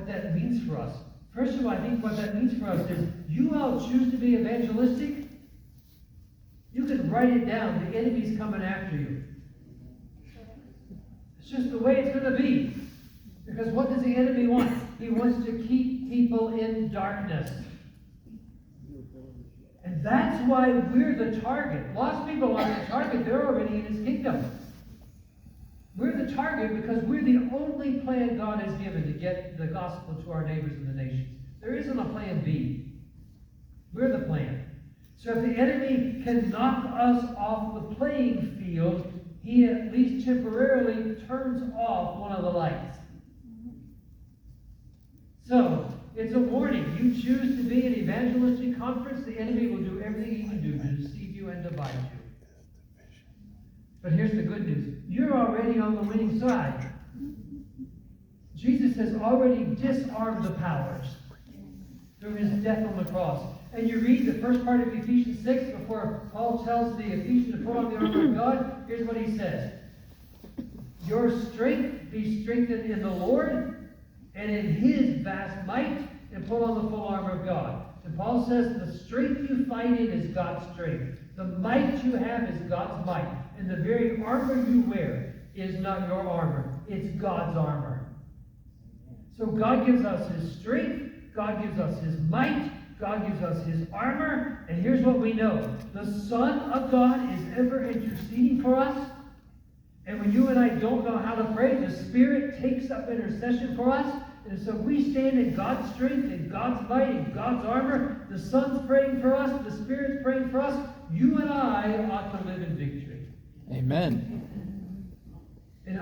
that means for us. First of all, I think what that means for us is, you all choose to be evangelistic, you can write it down. The enemy's coming after you. It's just the way it's going to be. Because what does the enemy want? He wants to keep people in darkness. And that's why we're the target. Lost people aren't the target. They're already in his kingdom. We're the target because we're the only plan God has given to get the gospel to our neighbors in the nations. There isn't a plan B. We're the plan. So if the enemy can knock us off the playing field, he at least temporarily turns off one of the lights. So, it's a warning. You choose to be an evangelistic conference, the enemy will do everything he can do to deceive you and divide you. But here's the good news. You're already on the winning side. Jesus has already disarmed the powers through his death on the cross. And you read the first part of Ephesians 6 before Paul tells the Ephesians to put on the armor of God. Here's what he says. Your strength be strengthened in the Lord and in his vast might, and put on the full armor of God. And Paul says the strength you fight in is God's strength. The might you have is God's might. And the very armor you wear is not your armor. It's God's armor. So God gives us his strength. God gives us his might. God gives us his armor. And here's what we know. The Son of God is ever interceding for us. And when you and I don't know how to pray, the Spirit takes up intercession for us. And so we stand in God's strength, in God's might, in God's armor. The Son's praying for us. The Spirit's praying for us. You and I ought to live in victory. Amen. And